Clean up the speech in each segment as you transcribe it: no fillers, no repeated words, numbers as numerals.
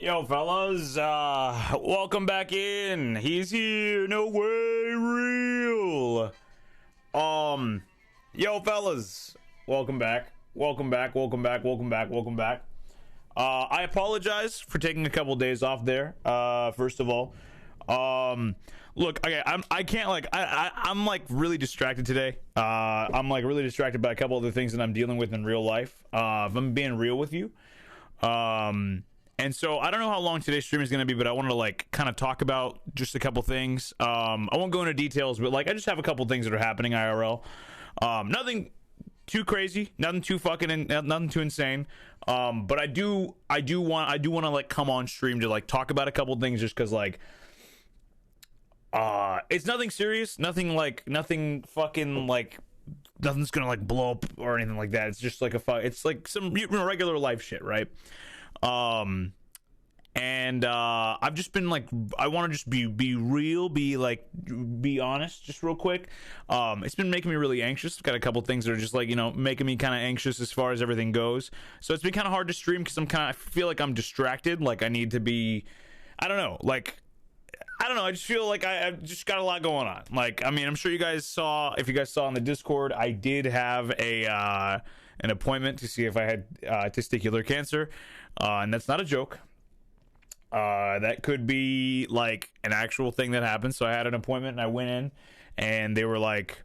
Yo, fellas, welcome back in. He's here. No way, real. Yo, fellas, welcome back. Welcome back. Welcome back. Welcome back. Welcome back. I apologize for taking a couple days off there. First of all, look, okay, I'm like really distracted today. I'm like really distracted by a couple other things that I'm dealing with in real life. If I'm being real with you, and so I don't know how long today's stream is going to be, but I wanted to like kind of talk about just a couple things. I won't go into details, but like I just have a couple things that are happening IRL. Nothing too crazy, nothing too nothing too insane. But I do want to like come on stream to like talk about a couple things just because like it's nothing serious, nothing fucking like nothing's gonna like blow up or anything like that. It's just like it's like some regular life shit, right? And I've just been like, I want to just be real, be honest, just real quick. It's been making me really anxious. I've got a couple things that are just like, you know, making me kind of anxious as far as everything goes. So it's been kind of hard to stream because I feel like I'm distracted. Like I need to be, I don't know, I just feel like I've just got a lot going on. Like, I mean, I'm sure you guys saw, if you guys saw on the Discord, I did have an appointment to see if I had testicular cancer. And that's not a joke. That could be like an actual thing that happened. So I had an appointment and I went in and they were like,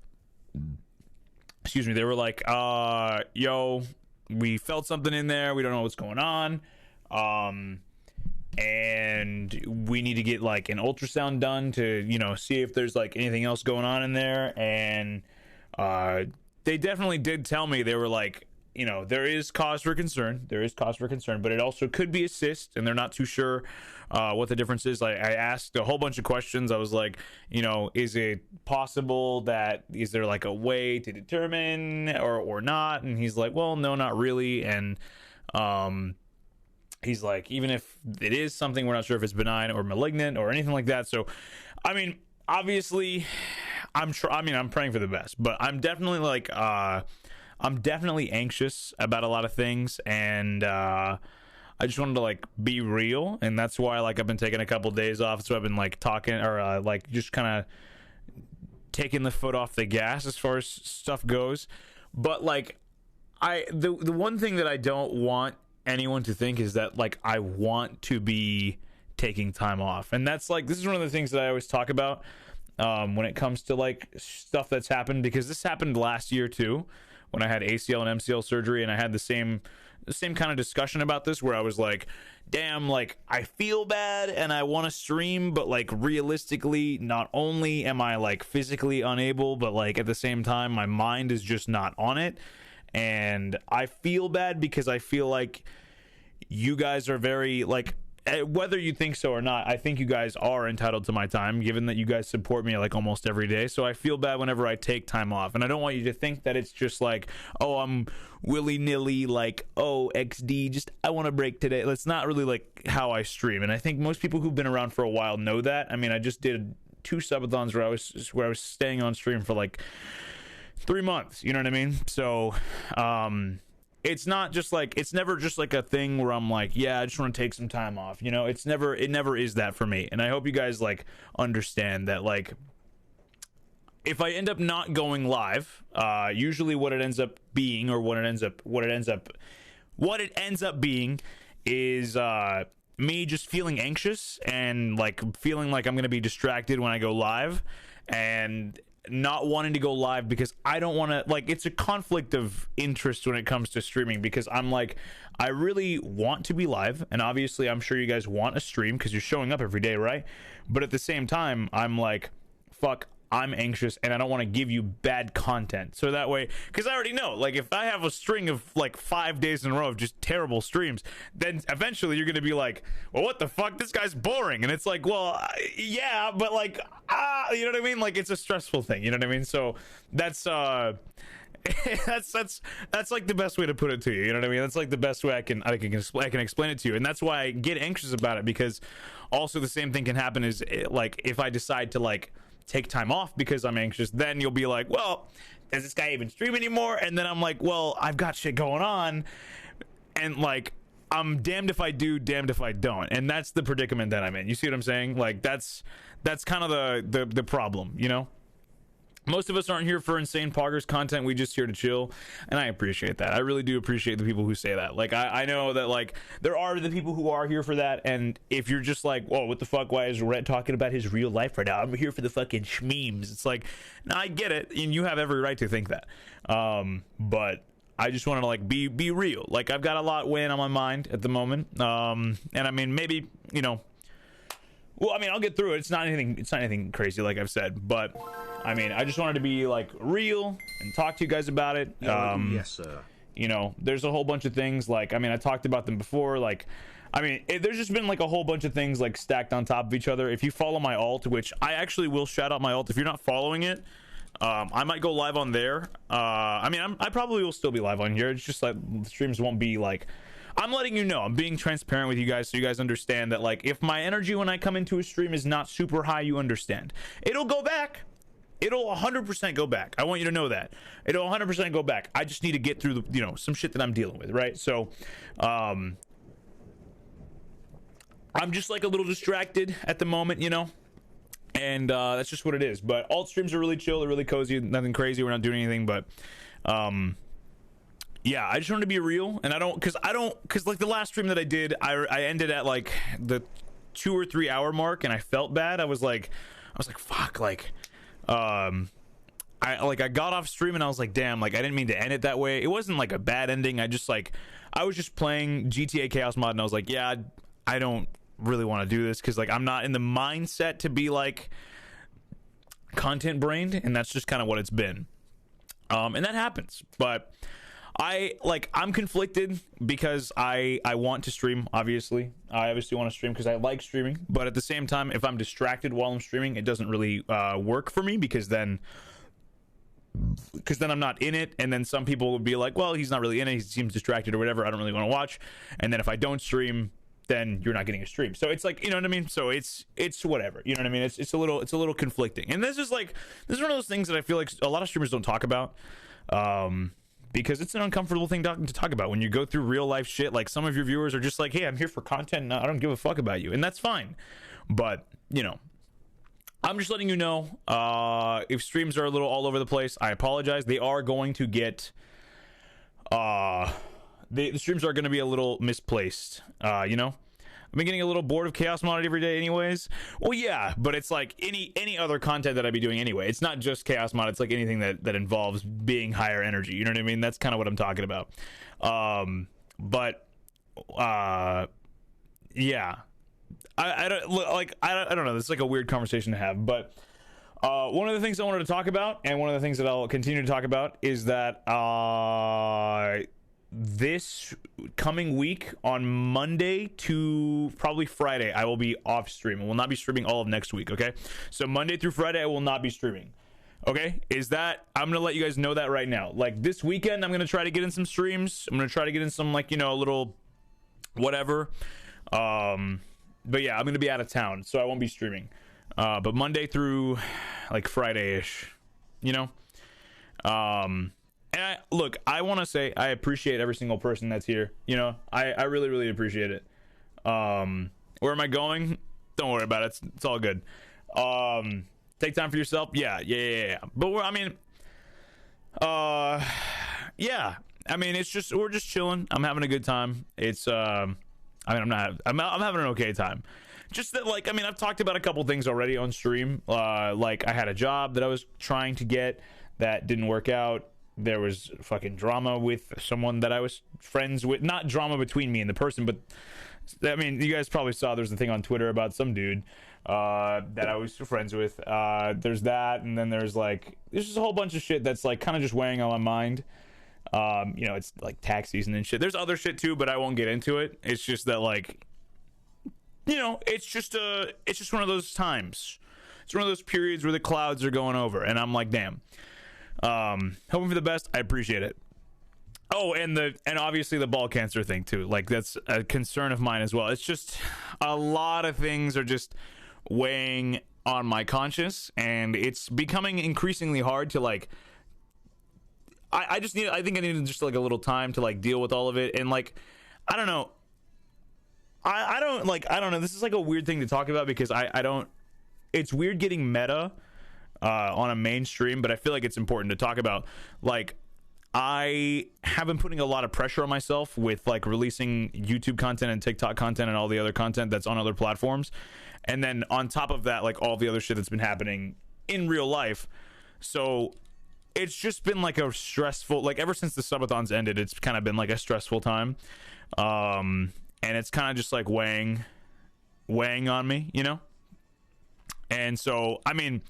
yo, we felt something in there. We don't know what's going on. And we need to get like an ultrasound done to, you know, see if there's like anything else going on in there. And they definitely did tell me, they were like, you know, there is cause for concern, but it also could be a cyst, and they're not too sure what the difference is. Like, I asked a whole bunch of questions. I was like, you know, is it possible that, is there like a way to determine or not? And he's like, well, no, not really. And he's like, even if it is something, we're not sure if it's benign or malignant or anything like that. So, I mean, obviously, I'm praying for the best, but I'm definitely like, I'm definitely anxious about a lot of things, and I just wanted to like be real, and that's why like I've been taking a couple days off. So I've been like talking or like just kind of taking the foot off the gas as far as stuff goes. But like the one thing that I don't want anyone to think is that like I want to be taking time off, and that's like, this is one of the things that I always talk about when it comes to like stuff that's happened, because this happened last year too, when I had ACL and MCL surgery, and I had the same kind of discussion about this, where I was like, damn, like I feel bad and I want to stream, but like realistically, not only am I like physically unable, but like at the same time my mind is just not on it. And I feel bad because I feel like you guys are very like, whether you think so or not, I think you guys are entitled to my time, given that you guys support me like almost every day. So I feel bad whenever I take time off, and I don't want you to think that it's just like, oh, I'm willy-nilly like, oh, XD, just I want a break today. That's not really like how I stream, and I think most people who've been around for a while know that. I mean, I just did 2 subathons where I was staying on stream for like 3 months, you know what I mean? So it's not just like, it's never just like a thing where I'm like, yeah, I just want to take some time off, you know? It never is that for me. And I hope you guys like understand that, like, if I end up not going live, usually what it ends up being, or what it ends up being is me just feeling anxious and like feeling like I'm going to be distracted when I go live, and not wanting to go live because I don't want to, like, it's a conflict of interest when it comes to streaming, because I'm like, I really want to be live, and obviously I'm sure you guys want a stream because you're showing up every day, right? But at the same time, I'm like, fuck, I'm anxious and I don't want to give you bad content. So that way, because I already know, like, if I have a string of like 5 days in a row of just terrible streams, then eventually you're going to be like, well, what the fuck? This guy's boring. And it's like, well, yeah, but like, you know what I mean? Like, it's a stressful thing. You know what I mean? So that's, that's like the best way to put it to you. You know what I mean? That's like the best way I can explain it to you. And that's why I get anxious about it, because also the same thing can happen is, like, if I decide to like take time off because I'm anxious, then you'll be like, well, does this guy even stream anymore? And then I'm like, well, I've got shit going on, and like, I'm damned if I do, damned if I don't, and that's the predicament that I'm in. You see what I'm saying? Like that's kind of the problem, you know. Most of us aren't here for insane poggers content. We just here to chill, and I appreciate that. I really do appreciate the people who say that. Like I know that like there are the people who are here for that, and if you're just like, whoa, what the fuck, why is Rhett talking about his real life right now? I'm here for the fucking shmemes. It's like, no, I get it, and you have every right to think that, but I just want to like be real. Like I've got a lot weighing on my mind at the moment, and I mean maybe, you know, well, I mean, I'll get through it. It's not anything crazy, like I've said, but I mean, I just wanted to be like real and talk to you guys about it. Yes, sir. You know, there's a whole bunch of things, like, I mean, I talked about them before. Like, I mean, there's just been like a whole bunch of things like stacked on top of each other. If you follow my alt, which I actually will shout out my alt. If you're not following it, I might go live on there. I mean, I probably will still be live on here. It's just like the streams won't be like, I'm letting you know, I'm being transparent with you guys so you guys understand that like if my energy when I come into a stream is not super high, you understand. It'll go back. It'll 100% go back. I want you to know that. It'll 100% go back. I just need to get through the, you know, some shit that I'm dealing with, right? So, I'm just like a little distracted at the moment, you know? And that's just what it is. But alt streams are really chill, they're really cozy, nothing crazy, we're not doing anything, but yeah, I just want to be real, and I don't, because like the last stream that I did, I ended at like the 2 or 3 hour mark, and I felt bad. I was like fuck, like I got off stream and I was like, damn, like I didn't mean to end it that way. It wasn't like a bad ending. I was just playing GTA Chaos Mod, and I was like, yeah, I don't really want to do this because like I'm not in the mindset to be like content brained, and that's just kind of what it's been. And that happens, but I'm conflicted because I want to stream. Obviously I obviously want to stream because I like streaming, but at the same time, if I'm distracted while I'm streaming, it doesn't really work for me, because then I'm not in it, and then some people would be like, well, he's not really in it, he seems distracted or whatever, I don't really want to watch. And then if I don't stream, then you're not getting a stream. So it's like, you know what I mean? So it's whatever, you know what I mean? It's a little conflicting. And this is one of those things that I feel like a lot of streamers don't talk about, because it's an uncomfortable thing to talk about when you go through real life shit. Like some of your viewers are just like, hey, I'm here for content, and I don't give a fuck about you, and that's fine. But you know, I'm just letting you know, if streams are a little all over the place, I apologize. They are going to get the streams are going to be a little misplaced. You know, I've been getting a little bored of Chaos Modded every day anyways. Well, yeah, but it's like any other content that I'd be doing anyway. It's not just Chaos Mod. It's like anything that involves being higher energy. You know what I mean? That's kind of what I'm talking about. But yeah, I don't know. This is like a weird conversation to have, but one of the things I wanted to talk about, and one of the things that I'll continue to talk about, is that this coming week on Monday to probably Friday, I will be off stream. I will not be streaming all of next week. Okay, so Monday through Friday I will not be streaming. Okay, I'm gonna let you guys know that right now. Like this weekend I'm gonna try to get in some streams. I'm gonna try to get in some, like, you know, a little whatever, but yeah, I'm gonna be out of town, so I won't be streaming, but Monday through like Friday-ish, you know. And I want to say I appreciate every single person that's here. You know, I really, really appreciate it. Where am I going? Don't worry about it. It's all good. Take time for yourself. Yeah. But yeah. I mean, we're just chilling. I'm having a good time. I'm having an okay time. Just that, like, I mean, I've talked about a couple things already on stream. Like I had a job that I was trying to get that didn't work out. There was fucking drama with someone that I was friends with. Not drama between me and the person, but I mean, you guys probably saw there's a thing on Twitter about some dude that I was friends with. There's that, and then there's just a whole bunch of shit that's like kind of just weighing on my mind. You know, it's like tax season and shit. There's other shit too, but I won't get into it. It's just that, like, you know, it's just one of those times. It's one of those periods where the clouds are going over, and I'm like, damn. Hoping for the best. I appreciate it. Oh, and obviously the ball cancer thing too. Like, that's a concern of mine as well. It's just a lot of things are just weighing on my conscience, and it's becoming increasingly hard to like. I think I need just like a little time to like deal with all of it, and like, I don't know. I don't like, I don't know, this is like a weird thing to talk about because I don't, it's weird getting meta on a mainstream, but I feel like it's important to talk about. Like, I have been putting a lot of pressure on myself with like releasing YouTube content and TikTok content and all the other content that's on other platforms, and then on top of that, like all the other shit that's been happening in real life. So it's just been like a stressful, like ever since the subathons ended, it's kind of been like a stressful time, and it's kind of just like weighing on me, you know. And so I mean,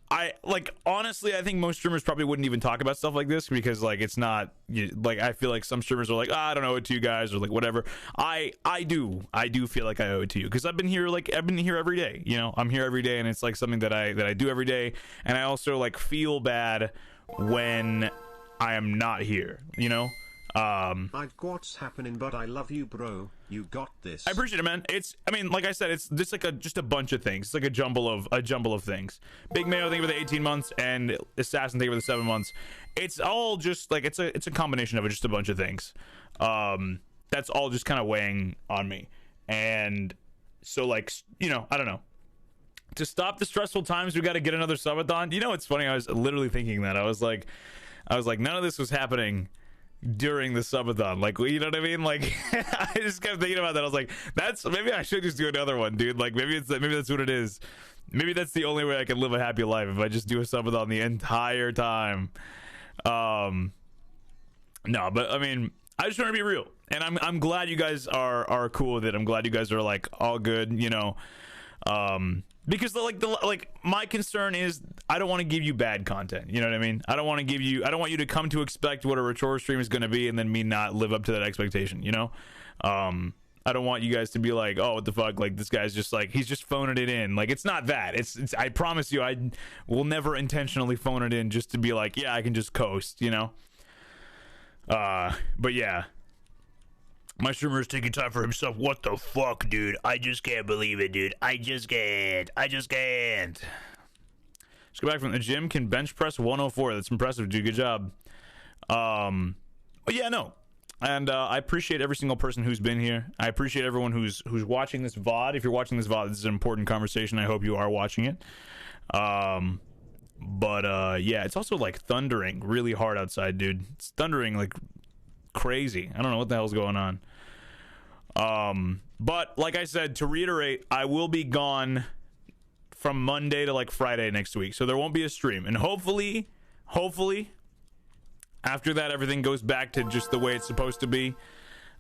I like, honestly, I think most streamers probably wouldn't even talk about stuff like this because like it's not like, I feel like some streamers are like, I don't owe it to you guys, or like whatever. I do feel like I owe it to you because I've been here every day, you know. I'm here every day, and it's like something that I do every day, and I also like feel bad when I am not here, you know. I what's happening, but I love you, bro. You got this. I appreciate it, man. I mean, like I said, it's just like just a bunch of things. It's like a jumble of things. Big Mayo, thank you for the 18 months, and Assassin, thank you for the 7 months. It's all just like, it's a combination of it, just a bunch of things. That's all just kind of weighing on me, and so like, you know, I don't know. To stop the stressful times, we got to get another subathon. You know, it's funny. I was literally thinking that. I was like, none of this was happening during the subathon, like, you know what I mean? Like, I just kept thinking about that. I was like, maybe I should just do another one, dude. Like, maybe that's what it is. Maybe that's the only way I can live a happy life, if I just do a subathon the entire time. No, but I mean, I just want to be real, and I'm glad you guys are cool with it. I'm glad you guys are like all good, you know. Because like my concern is I don't want to give you bad content. You know what I mean? I don't want you to come to expect what a Retro stream is going to be and then me not live up to that expectation, you know? I don't want you guys to be like, oh, what the fuck? Like, this guy's just like, he's just phoning it in. Like, it's not that. It's I promise you, I will never intentionally phone it in just to be like, yeah, I can just coast, you know? But yeah. My streamer is taking time for himself. What the fuck, dude? I just can't believe it, dude. I just can't. Just go back from the gym. Can bench press 104. That's impressive, dude. Good job. But yeah, no. And I appreciate every single person who's been here. I appreciate everyone who's watching this VOD. If you're watching this VOD, this is an important conversation. I hope you are watching it. But yeah, it's also like thundering really hard outside, dude. It's thundering like crazy. I don't know what the hell's going on. But like I said, to reiterate, I will be gone from Monday to like Friday next week, so there won't be a stream, and hopefully after that everything goes back to just the way it's supposed to be.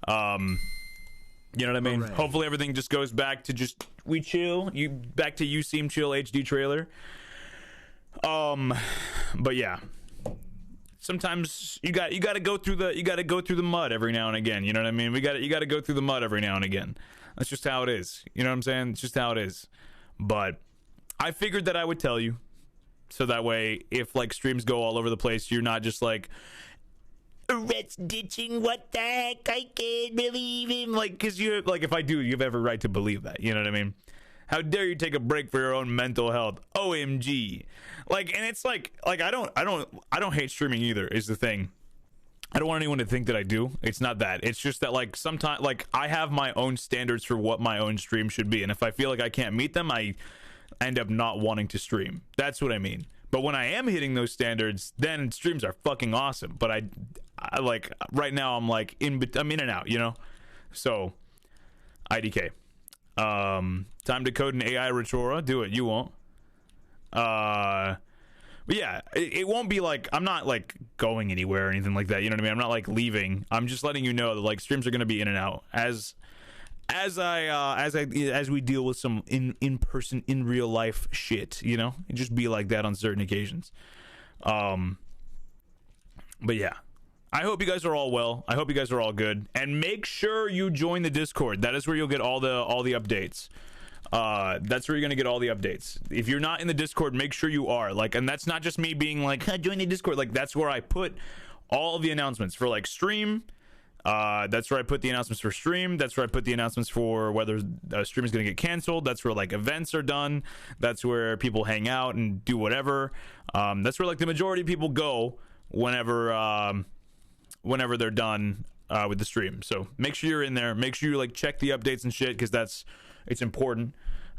You know what I mean? Right. Hopefully everything just goes back to just we chill, back to You Seem Chill HD trailer. But yeah, sometimes you got to go through the mud every now and again. You know what I mean? You got to go through the mud every now and again. That's just how it is. You know what I'm saying? It's just how it is. But I figured that I would tell you, so that way if like streams go all over the place, you're not just like, Rhett's ditching, what the heck, I can't believe him. Like, because you, like, if I do, you have every right to believe that. You know what I mean? How dare you take a break for your own mental health? OMG. Like, and it's like I don't hate streaming either, is the thing. I don't want anyone to think that I do. It's not that. It's just that, like, sometimes, like, I have my own standards for what my own stream should be, and if I feel like I can't meet them, I end up not wanting to stream. That's what I mean. But when I am hitting those standards, then streams are fucking awesome. But I like, right now I'm like I'm in and out, you know. So IDK. Time to code an AI Retora. Do it. You won't. But yeah, it won't be like, I'm not like going anywhere or anything like that. You know what I mean? I'm not like leaving. I'm just letting you know that like streams are gonna be in and out as we deal with some in person, in real life shit. You know, it just be like that on certain occasions. But yeah. I hope you guys are all well. I hope you guys are all good. And make sure you join the Discord. That is where you'll get all the updates. That's where you're gonna get all the updates. If you're not in the Discord, make sure you are. Like, and that's not just me being like, join the Discord. Like, that's where I put all of the announcements for like stream. That's where I put the announcements for stream. That's where I put the announcements for whether a stream is gonna get canceled. That's where like events are done. That's where people hang out and do whatever. That's where like the majority of people go whenever they're done with the stream. So make sure you're in there. Make sure you like check the updates and shit, because it's important.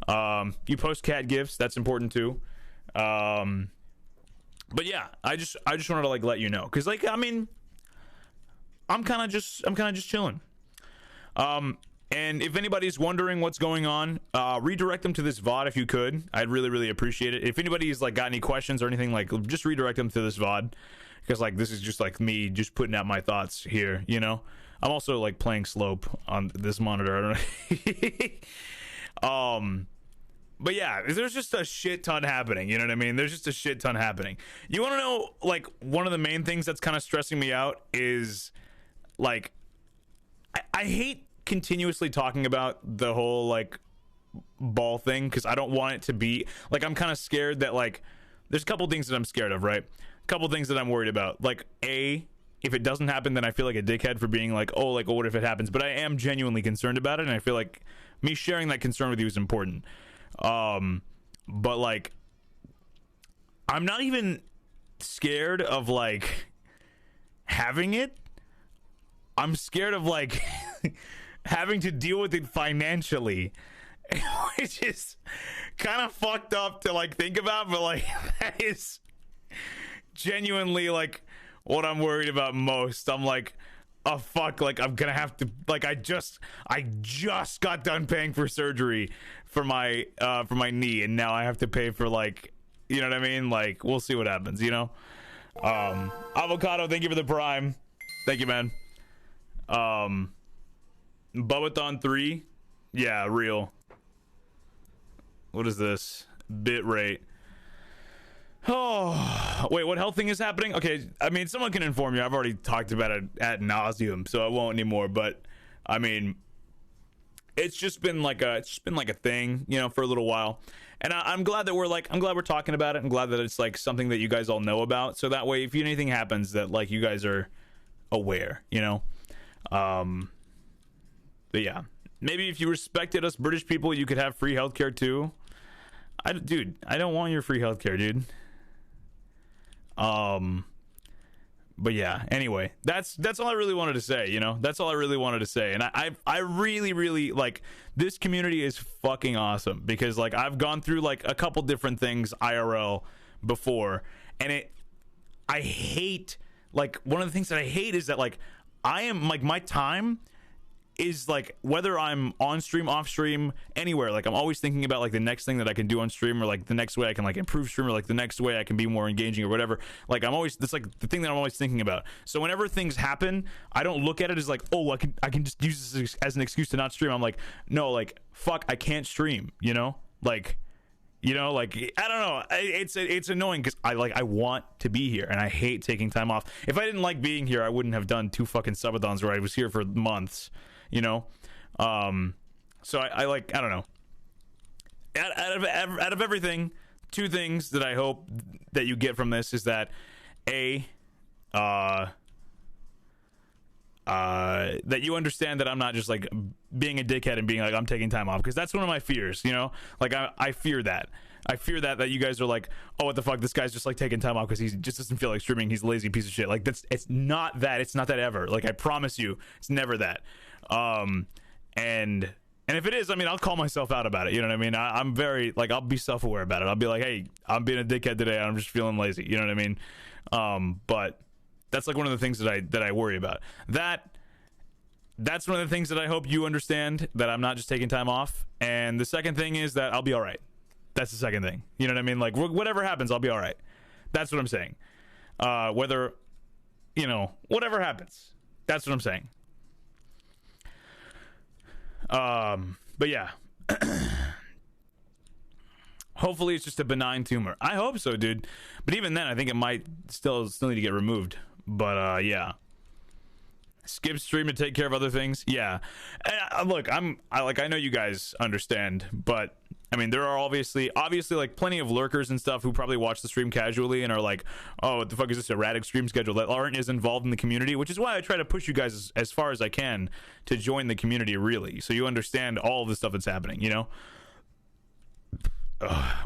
You post cat gifts, that's important too. But yeah, I just wanted to like let you know, because like, I mean, I'm kind of just chilling. And if anybody's wondering what's going on, redirect them to this VOD if you could. I'd really appreciate it. If anybody's like got any questions or anything, like just redirect them to this VOD, because like this is just like me just putting out my thoughts here, you know. I'm also like playing Slope on this monitor. I don't know. But yeah, there's just a shit ton happening, you know what I mean? There's just a shit ton happening. You want to know, like, one of the main things that's kind of stressing me out is, like, I hate continuously talking about the whole, like, ball thing, because I don't want it to be, like, I'm kind of scared that, like, there's a couple things that I'm scared of, right? A couple things that I'm worried about. Like, A, if it doesn't happen, then I feel like a dickhead for being like, oh, like, what if it happens? But I am genuinely concerned about it, and I feel like me sharing that concern with you is important. But like, I'm not even scared of like having it. I'm scared of like having to deal with it financially, which is kind of fucked up to like think about, but like that is genuinely like what I'm worried about most. I'm like, oh fuck, like I'm gonna have to, like, I just got done paying for surgery for my knee, and now I have to pay for, like, you know what I mean? Like, we'll see what happens, you know. Avocado, thank you for the prime. Thank you, man. Bubathon 3, yeah, real. What is this? Bitrate. Oh, wait, what health thing is happening? Okay, I mean, someone can inform you. I've already talked about it ad nauseum, so I won't anymore. But I mean, it's just been like a thing, you know, for a little while. And I'm glad that I'm glad we're talking about it. I'm glad that it's like something that you guys all know about. So that way, if anything happens, that like you guys are aware, you know. But yeah, maybe if you respected us British people, you could have free healthcare too. Dude, I don't want your free healthcare, dude. But yeah, anyway, that's all I really wanted to say, you know. That's all I really wanted to say. And I really like, this community is fucking awesome, because like I've gone through like a couple different things IRL before, and I hate, like, one of the things that I hate is that like I am like, my time is like, whether I'm on stream, off stream, anywhere, like I'm always thinking about like the next thing that I can do on stream, or like the next way I can like improve stream, or like the next way I can be more engaging or whatever. Like that's like the thing that I'm always thinking about. So whenever things happen, I don't look at it as like, oh, I can just use this as an excuse to not stream. I'm like, no, like, fuck, I can't stream, you know? Like, you know, like, I don't know, it's annoying, because I want to be here, and I hate taking time off. If I didn't like being here, I wouldn't have done 2 fucking subathons where I was here for months, you know. So I like, I don't know, out of everything, 2 things that I hope that you get from this is that that you understand that I'm not just like being a dickhead and being like, I'm taking time off, because that's one of my fears, you know. Like I fear that you guys are like, oh, what the fuck, this guy's just like taking time off because he just doesn't feel like streaming, he's a lazy piece of shit. Like, it's not that ever. Like, I promise you, it's never that. And if it is, I mean, I'll call myself out about it, you know what I mean? I'm very, like, I'll be self-aware about it. I'll be like, hey, I'm being a dickhead today, I'm just feeling lazy, you know what I mean? But that's like one of the things that I worry about. That's one of the things that I hope you understand, that I'm not just taking time off. And the second thing is that I'll be all right. That's the second thing, you know what I mean? Like, whatever happens, I'll be all right. That's what I'm saying. Whether, you know, whatever happens, that's what I'm saying. But yeah, hopefully it's just a benign tumor. I hope so, dude. But even then, I think it might still need to get removed. But yeah, skip stream to take care of other things. Yeah, and look, I know you guys understand, but I mean, there are obviously like plenty of lurkers and stuff who probably watch the stream casually and are like, oh, what the fuck is this erratic stream schedule, that aren't as involved in the community, which is why I try to push you guys as far as I can to join the community, really, so you understand all of the stuff that's happening, you know.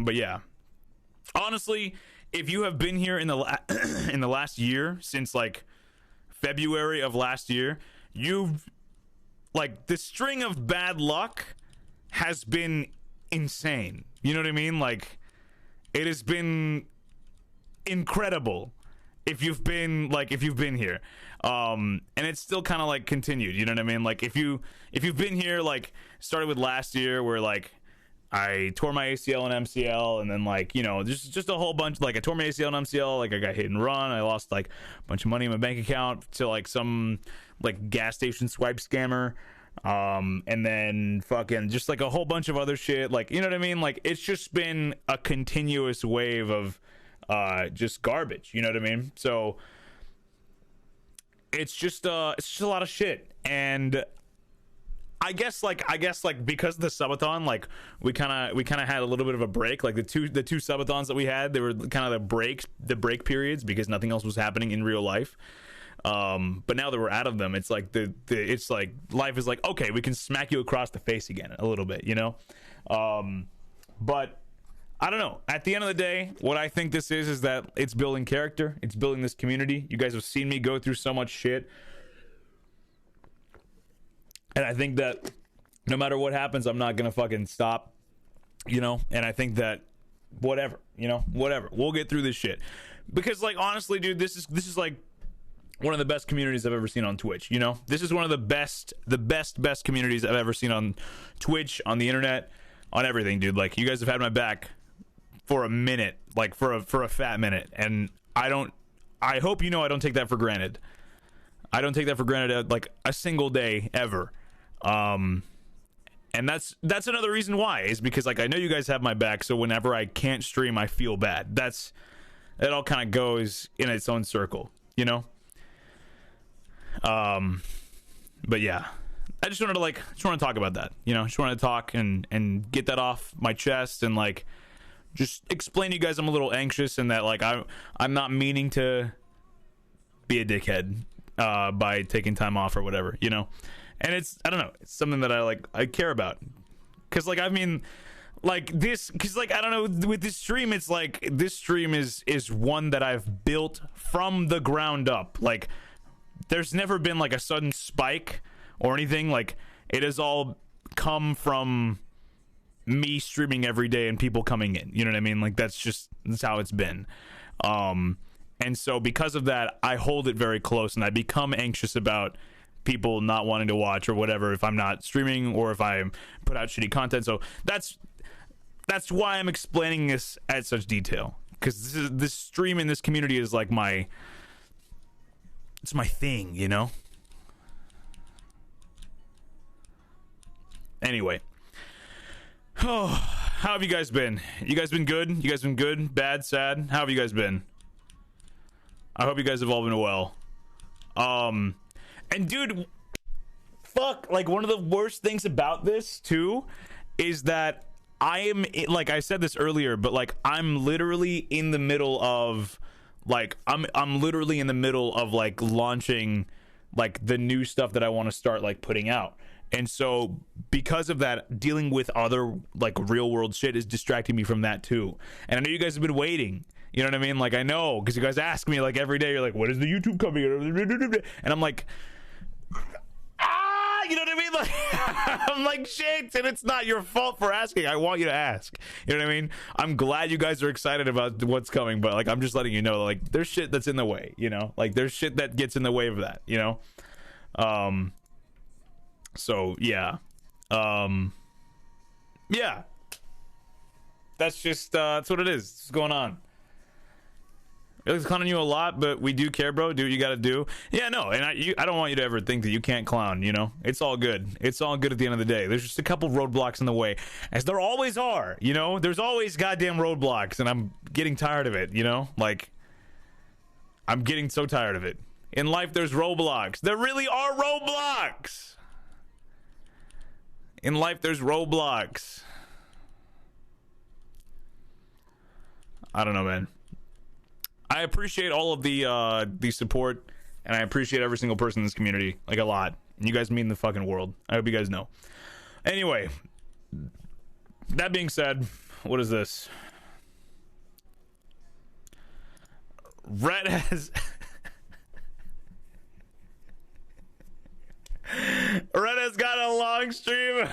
But yeah, honestly, if you have been here in the last year, since like February of last year, you've like the string of bad luck has been insane. You know what I mean? Like, it has been incredible if you've been here. And it's still kind of like continued, you know what I mean? Like, if you've been here, like, started with last year where like I tore my ACL and MCL, and then like, you know, just a whole bunch, like I tore my ACL and MCL, like I got hit and run, I lost like a bunch of money in my bank account to like some like gas station swipe scammer, and then fucking just like a whole bunch of other shit, like, you know what I mean? Like, it's just been a continuous wave of just garbage, you know what I mean? So it's just a lot of shit. And I guess like because of the subathon, like we kind of had a little bit of a break. Like the two subathons that we had, they were kind of the break periods because nothing else was happening in real life. But now that we're out of them, it's like it's like life is like, okay, we can smack you across the face again a little bit, you know. But I don't know. At the end of the day, what I think this is that it's building character. It's building this community. You guys have seen me go through so much shit. And I think that no matter what happens, I'm not going to fucking stop, you know? And I think that whatever, you know, whatever. We'll get through this shit. Because, like, honestly, dude, this is like one of the best communities I've ever seen on Twitch, you know? This is one of the best communities I've ever seen on Twitch, on the internet, on everything, dude. Like, you guys have had my back for a minute, like for a fat minute. And I hope you know I don't take that for granted. I don't take that for granted like a single day ever. And that's another reason why, is because like I know you guys have my back, so whenever I can't stream I feel bad. It all kind of goes in its own circle, you know. But yeah, I just wanted to talk about that, you know. Just wanted to talk and get that off my chest, and like just explain to you guys I'm a little anxious, and that like I'm not meaning to be a dickhead by taking time off or whatever, you know. And I don't know, it's something that I care about, because like I mean, like this, because like I don't know, with this stream, it's like this stream is one that I've built from the ground up. Like there's never been like a sudden spike or anything. Like it has all come from me streaming every day and people coming in, you know what I mean? Like that's how it's been. And so because of that, I hold it very close, and I become anxious about people not wanting to watch or whatever if I'm not streaming or if I put out shitty content. So that's why I'm explaining this at such detail, because this stream in this community is like it's my thing, you know. Anyway, how have you guys been? You guys been good? You guys been good? Bad? Sad? How have you guys been? I hope you guys have all been well. And dude, fuck, like one of the worst things about this too is that I am, like I said this earlier, but like I'm literally in the middle of like I'm literally in the middle of like launching like the new stuff that I want to start like putting out. And so because of that, dealing with other like real world shit is distracting me from that too. And I know you guys have been waiting. You know what I mean? Like I know, because you guys ask me like every day, you're like, when is the YouTube coming? And I'm like, you know what I mean? Like I'm like, shit, and it's not your fault for asking. I want you to ask. You know what I mean? I'm glad you guys are excited about what's coming, but like I'm just letting you know, like there's shit that's in the way, you know? Like there's shit that gets in the way of that, you know? So yeah. Yeah. That's just that's what it is. What's going on? It's clowning you a lot, but we do care, bro. Do what you gotta do. Yeah, no, and I don't want you to ever think that you can't clown, you know? It's all good. It's all good at the end of the day. There's just a couple roadblocks in the way, as there always are, you know? There's always goddamn roadblocks, and I'm getting tired of it, you know? Like, I'm getting so tired of it. In life, there's roadblocks. There really are roadblocks! In life, there's roadblocks. I don't know, man. I appreciate all of the support, and I appreciate every single person in this community, like a lot. And you guys mean the fucking world. I hope you guys know. Anyway, that being said, what is this? Red has long stream of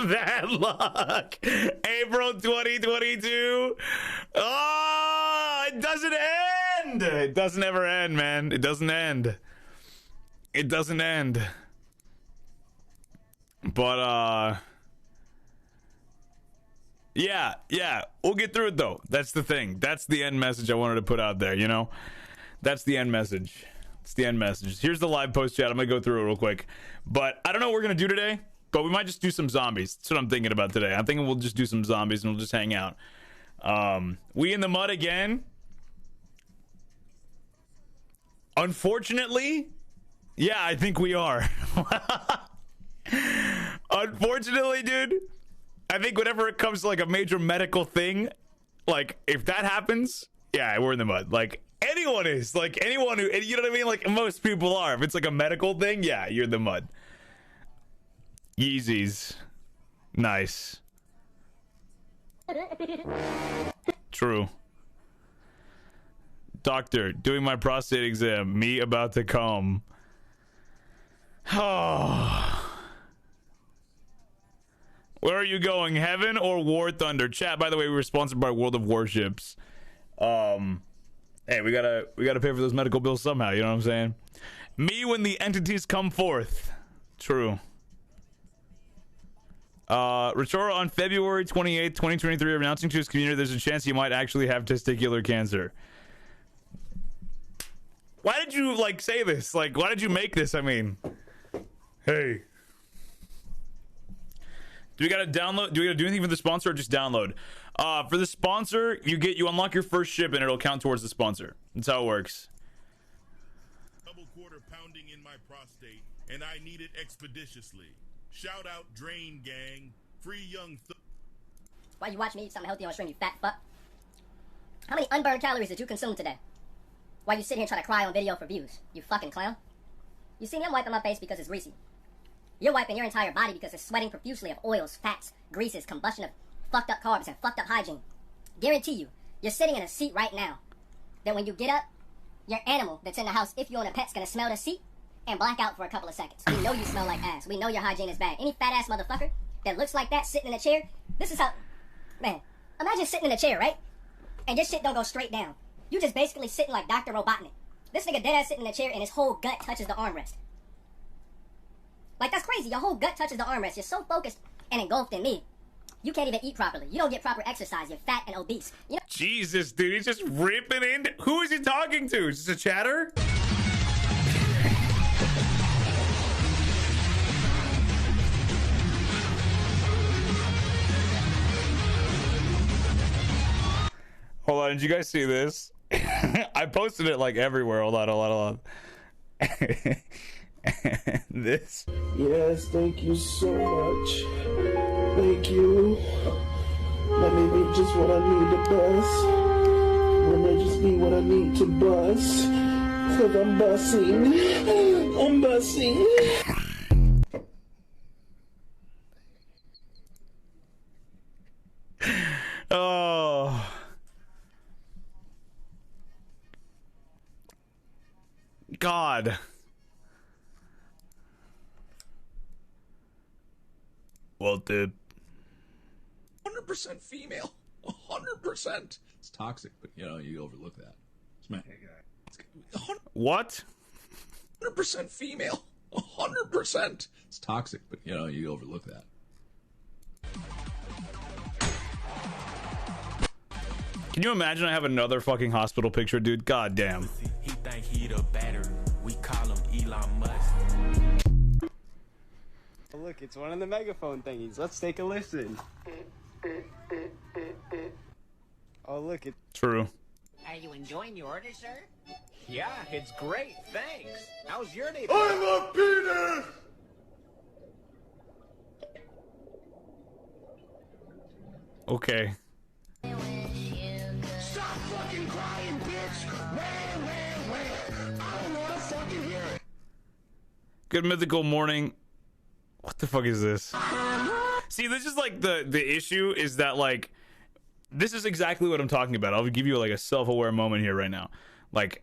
bad luck. April 2022. Oh, it doesn't end. It doesn't ever end, man. It doesn't end. It doesn't end. But yeah, we'll get through it though. That's the thing. That's the end message I wanted to put out there, you know? That's the end message. It's the end message. Here's the live post chat. I'm gonna go through it real quick. But I don't know what we're gonna do today, but we might just do some zombies. That's what I'm thinking about today. I'm thinking we'll just do some zombies and we'll just hang out. We in the mud again. Unfortunately, yeah, I think we are. Unfortunately, dude, I think whenever it comes to like a major medical thing, like if that happens, yeah, we're in the mud. Like anyone is, like anyone who, you know what I mean? Like most people are. If it's like a medical thing, yeah, you're in the mud. Yeezys. Nice. True. Doctor, doing my prostate exam. Me about to come. Oh. Where are you going? Heaven or War Thunder? Chat, by the way, we were sponsored by World of Warships. Hey, we gotta pay for those medical bills somehow, you know what I'm saying? Me when the entities come forth. True. Richora on February 28th, 2023, announcing to his community there's a chance he might actually have testicular cancer. Why did you, like, say this? Like, why did you make this? I mean, hey. Do we gotta download? Do we gotta do anything for the sponsor or just download? For the sponsor, you unlock your first ship and it'll count towards the sponsor. That's how it works. Double quarter pounding in my prostate, and I need it expeditiously. Shout out Drain Gang, free young Why you watch me eat something healthy on stream, you fat fuck? How many unburned calories did you consume today? Why you sit here and try to cry on video for views, you fucking clown? You see me, I'm wiping my face because it's greasy. You're wiping your entire body because it's sweating profusely of oils, fats, greases, combustion of fucked up carbs, and fucked up hygiene. Guarantee you, you're sitting in a seat right now that when you get up, your animal that's in the house, if you own a pet's gonna smell the seat and black out for a couple of seconds. We know you smell like ass. We know your hygiene is bad. Any fat ass motherfucker that looks like that sitting in a chair, this is how, man, imagine sitting in a chair, right? And your shit don't go straight down. You just basically sitting like Dr. Robotnik. This nigga dead ass sitting in a chair and his whole gut touches the armrest. Like, that's crazy. Your whole gut touches the armrest. You're so focused and engulfed in me. You can't even eat properly. You don't get proper exercise. You're fat and obese. You know? Jesus, dude, he's just ripping in. Who is he talking to? Is this a chatter? Hold on, did you guys see this? I posted it like everywhere. Hold on. This. Yes, thank you so much. Thank you. Let me be just what I need to bust. Let me just be what I need to bust. Cause I'm busting. I'm busting. Oh. God. Well, dude. 100% female. 100%. It's toxic, but you know, you overlook that. It's my guy. What? 100% female. 100%. It's toxic, but you know, you overlook that. Can you imagine I have another fucking hospital picture, dude? God damn. He think he the battery. We call him Elon Musk. Oh, look, it's one of the megaphone thingies. Let's take a listen. Oh, look, it. True. Are you enjoying your order, sir? Yeah, it's great. Thanks. How's your day? I'm a penis! Okay. Stop fucking crying, bitch! Where? I don't wanna fucking hear it. Good mythical morning. What the fuck is this? See, this is like the issue is that like this is exactly what I'm talking about. I'll give you like a self-aware moment here right now. Like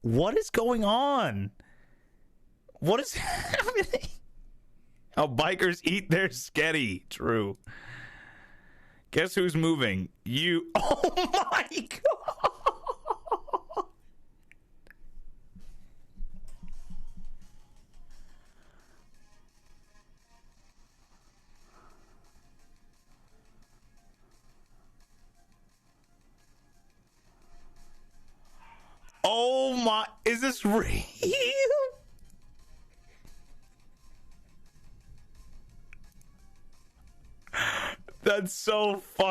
What is going on? What is happening? How bikers eat their sketty. True. Guess who's moving? You. Oh my God. Oh my, is this real? That's so funny.